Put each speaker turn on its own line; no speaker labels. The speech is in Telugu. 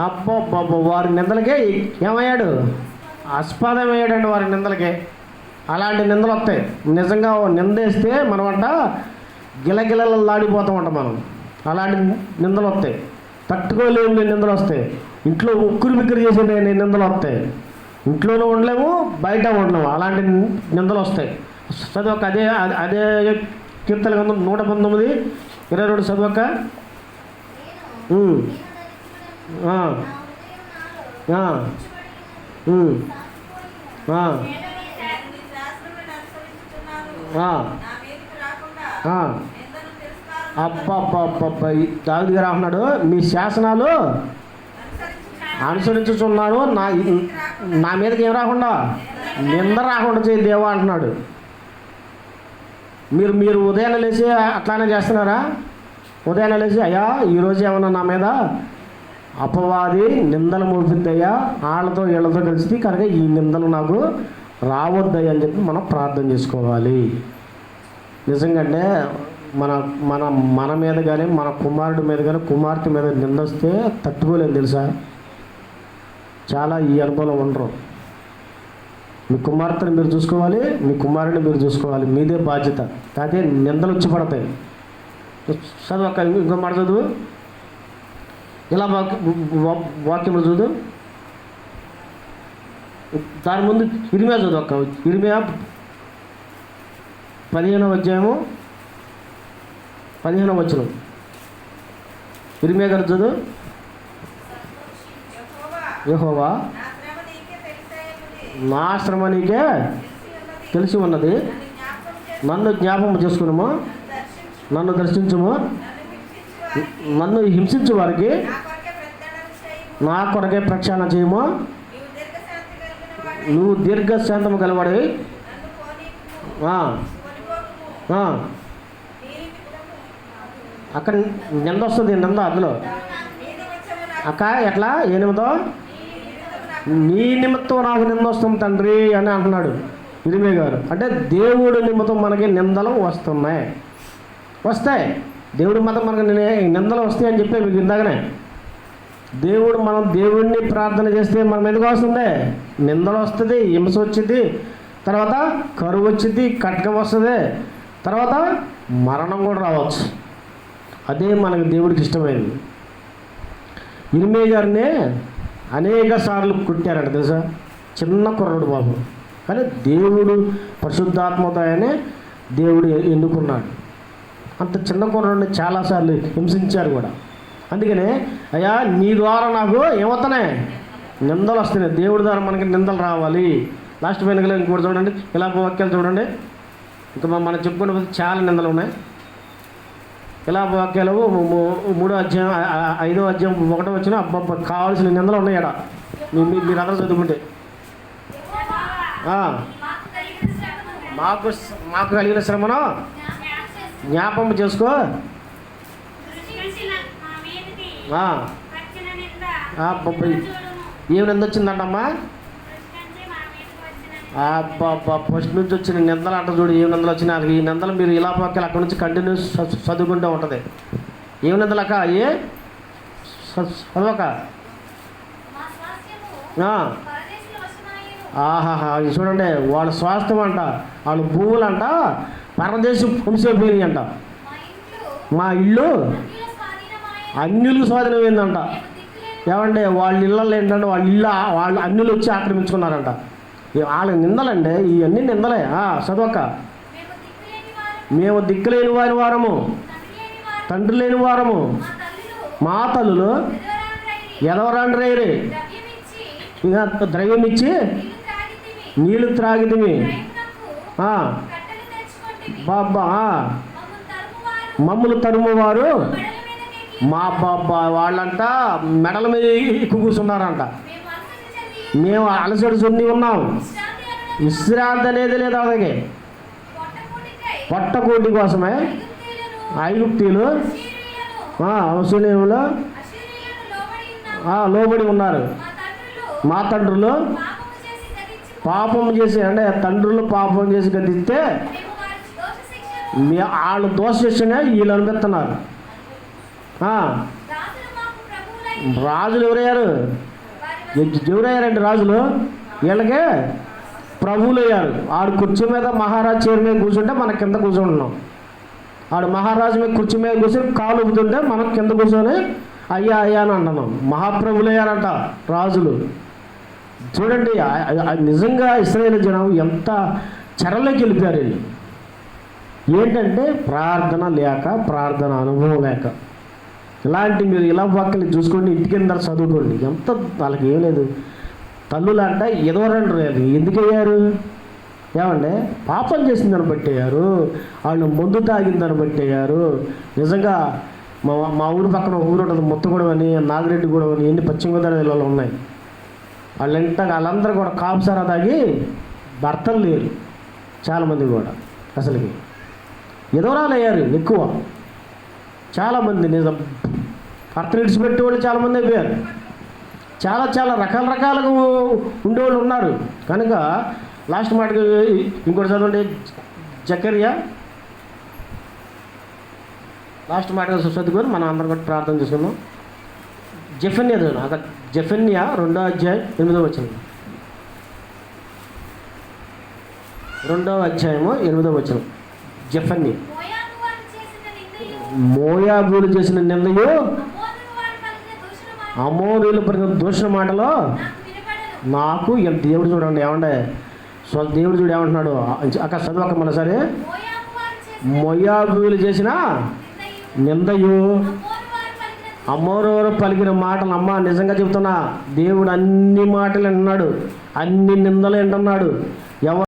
అబ్బో వారి నిందలకే ఏమయ్యాడు? ఆస్పదమయ్యాడండి వారి నిందలకే. అలాంటి నిందలు వస్తాయి. నిజంగా నిందేస్తే మనమంట గిలగిలలాడిపోతామంట మనం. అలాంటి నిందలు వస్తాయి. తట్టుకోలేని నిందలు వస్తాయి. ఇంట్లో ఉక్కురు బిక్కురు చేసే నిందలు వస్తాయి. ఇంట్లోనూ ఉండలేము, బయట ఉండలేము. అలాంటి నిందలు వస్తాయి. చదువుక అదే అదే కీర్తన గ్రంథం 119:22 చదువుక. అబ్బబ్బబ్బబ్బ దావీదు గారు అంటున్నాడు, మీ శాసనాలు అనుసరించుచున్నాను, నా మీదకి ఏం రాకుండా నింద రాకుండా చేయి దేవా అంటున్నాడు. మీరు ఉదయాన్నే లేచి అట్లానే చేస్తున్నారా? ఉదయాన్నే లేచి అయ్యా ఈరోజు ఏమన్నా నా మీద అపవాది నిందలు మోపిద్దయ్యా, వాళ్ళతో వీళ్ళతో కలిసి, కనుక ఈ నిందలు నాకు రావద్దయ్యా అని చెప్పి మనం ప్రార్థన చేసుకోవాలి. నిజంగానే మన మన మన మీద కానీ, మన కుమారుడి మీద కానీ, కుమార్తె మీద నిందొస్తే తట్టుకోలేము తెలుసా. చాలా ఈ అనుభవం ఉండరు. మీ కుమార్తెని మీరు చూసుకోవాలి, మీ కుమారుడిని మీరు చూసుకోవాలి, మీదే బాధ్యత. అదే నిందలు వచ్చి పడతాయి. చదువు అక్క, ఇంకో మాట చదువు. ఇలా వాక్యములు చదువు. దాని ముందు ఇరిమియా చదువు అక్క. ఇరిమియా 15వ అధ్యాయము 15వ వచనం. ఇరిమియా గారు చదువు. యెహోవా నా శ్రమ నీకే తెలిసి ఉన్నది, నన్ను జ్ఞాపకం చేసుకున్నాము, నన్ను దర్శించము, నన్ను హింసించే వారికి నా కొరకే ప్రక్షాళన చేయము, నువ్వు దీర్ఘశాంతము కలవాడి. అక్కడ నింద వస్తుంది. నింద అందులో అక్క ఎట్లా ఏ నిమిత్తం? నీ నిమిత్తం నాకు నింద వస్తుంది తండ్రి అని అంటున్నాడు ఇరిమియా గారు. అంటే దేవుడి నిమిత్తం మనకి నిందలు వస్తాయి. దేవుడి మతం మనకి నిందలు వస్తాయి అని చెప్పే మీకు ఇందాకనే. మనం దేవుడిని ప్రార్థన చేస్తే మనం ఎందుకు వస్తుంది? నిందలు వస్తుంది, హింస వచ్చింది, తర్వాత కరువు వచ్చింది, ఖడ్గం వస్తుంది, తర్వాత మరణం కూడా రావచ్చు. అదే మనకి దేవుడికి ఇష్టమైంది. ఇరిమియా గారిని అనేక సార్లు కుట్టారంట తెలుసా. చిన్న కుర్రాడు బాబు, కానీ దేవుడు పరిశుద్ధాత్మతోనే దేవుడు ఎన్నుకున్నాడు. అంత చిన్న కుర్రాడిని చాలాసార్లు హింసించారు కూడా. అందుకనే అయ్యా నీ ద్వారా నాకు ఏమవుతున్నాయి? నిందలు వస్తున్నాయి. దేవుడి ద్వారా మనకి నిందలు రావాలి. లాస్ట్ వెనుకలో ఇంకోటి చూడండి, ఇలా వాక్యాలు చూడండి. ఇంకా మనం చెప్పుకునే చాలా నిందలు ఉన్నాయి. ఇలా వాక్యాలు 3వ అధ్యాయం 5వ అధ్యాయం 1వ వచ్చిన అబ్బబ్బ కావాల్సిన నిందలు ఉన్నాయి. ఇక్కడ మీరు అందరూ చదువుకుంటే మాకు కలిగిన శ్రమను జ్ఞాపకం చేసుకో. ఏమి నింద వచ్చిందంటమ్మా? అబ్బా ఫస్ట్ నుంచి వచ్చిన నిందలు అంట చూడు. ఏమి నిందలు వచ్చినా ఈ నిందలు మీరు ఇలా పక్కల అక్కడి నుంచి కంటిన్యూస్ చదువుకుంటూ ఉంటుంది. ఏమి నిందలు అక్క? ఏ చదవక ఆహాహా చూడండి, వాళ్ళ స్వాస్థ్యం అంట, వాళ్ళ భూములు అంట పరదేశం వంశపోయినాయి అంట. మా ఇల్లు అన్యులకు స్వాధీనం ఏందంట. ఏమంటే వాళ్ళ ఇళ్ళల్లో ఏంటంటే వాళ్ళు అన్యులు వచ్చి ఆక్రమించుకున్నారంట. వాళ్ళ నిందలండి ఇవన్నీ నిందలే. చదవక మేము దిక్కులేని వారి వారము, తండ్రి లేని వారము, మా తల్లులు ఎదవరాండ్రేరి, ఇక ద్రవ్యం ఇచ్చి నీళ్ళు త్రాగితిమి, బాబా మమ్మల్ని తరుమువారు మా బాబా వాళ్ళంట మెడల మీద కూర్చున్నారంట. మేము అలసడి చున్ని ఉన్నాం, విశ్రాంతి అనేది లేదు. అలాగే పొట్టకోటి కోసమే ఐగుప్తీయులు అశూరీయులు లోబడి ఉన్నారు. మా తండ్రులు పాపం చేసి, అంటే తండ్రులు పాపం చేసి గతిస్తే వాళ్ళు దోష శిక్షణ వీళ్ళు అనిపిస్తున్నారు. రాజులు ఎవరయ్యారు? ఎవరయ్యారండి రాజులు? వీళ్ళకే ప్రభువులు అయ్యారు. ఆడు కుర్చీ మీద మహారాజు చైర్ మీద కూర్చుంటే మనం కింద కూర్చుంటున్నాం. ఆడు మహారాజు మీద కుర్చీ మీద కూర్చొని కాలు ఊపుతుంటే మనం కింద కూర్చొని అయ్యా అయ్యా అని అంటున్నాం. మహాప్రభులు అయ్యారంట రాజులు. చూడండి నిజంగా ఇశ్రాయేలు జనం ఎంత చెరలోకి వెళ్ళిపోయారు వీళ్ళు. ఏంటంటే ప్రార్థన లేక, ప్రార్థన అనుభవం లేక. ఇలాంటి మీరు ఇలా వాక్యలు చూసుకోండి, ఇంటికి అందరు చదువుకోండి. ఎంత వాళ్ళకి ఏం లేదు. తల్లులు అంట ఎదవరండి లేదు. ఎందుకయ్యారు? ఏమంటే పాపం చేసిందని బట్టయ్యారు, వాళ్ళు మందు తాగిందని బట్టయ్యారు. నిజంగా మా ఊరు పక్కన ఊరు ఉంటుంది, ముత్తగూడెం అని, నాగిరెడ్డిగూడెం అని, ఎన్ని పశ్చిమ గోదావరి జిల్లాలో ఉన్నాయి. వాళ్ళందరూ కూడా కాపుసారా తాగి భర్తలు లేరు చాలామంది కూడా. అసలుకి ఎదవరాలు అయ్యారు ఎక్కువ చాలామంది. నిజం భర్తలు విడిచిపెట్టే వాళ్ళు చాలామంది అయిపోయారు. చాలా చాలా రకాలుగా ఉండేవాళ్ళు ఉన్నారు. కనుక లాస్ట్ మాటకి ఇంకోటి చదవండి, జకర్యా లాస్ట్ మాటగా చదువుకొని మనం అందరం కూడా ప్రార్థన చేసుకున్నాం. జెఫన్యా చదువు. అక్కడ జెఫన్యా 2వ అధ్యాయం 8వ వచనం. 2వ అధ్యాయము 8వ వచనం. జెఫన్యా. మోయాబులు చేసిన నిందయు, అమోరీలు పలికిన దూషణ మాటలో నాకు దేవుడు చూడండి ఏమండే దేవుడు చూడు ఏమంటున్నాడు అక్కడ చదువు మనసరి. మోయాబులు చేసిన నిందయు, అమోరు పలికిన మాటలు. అమ్మ నిజంగా చెబుతున్నా, దేవుడు అన్ని మాటలు వింటున్నాడు, అన్ని నిందలు వింటున్నాడు. ఎవరు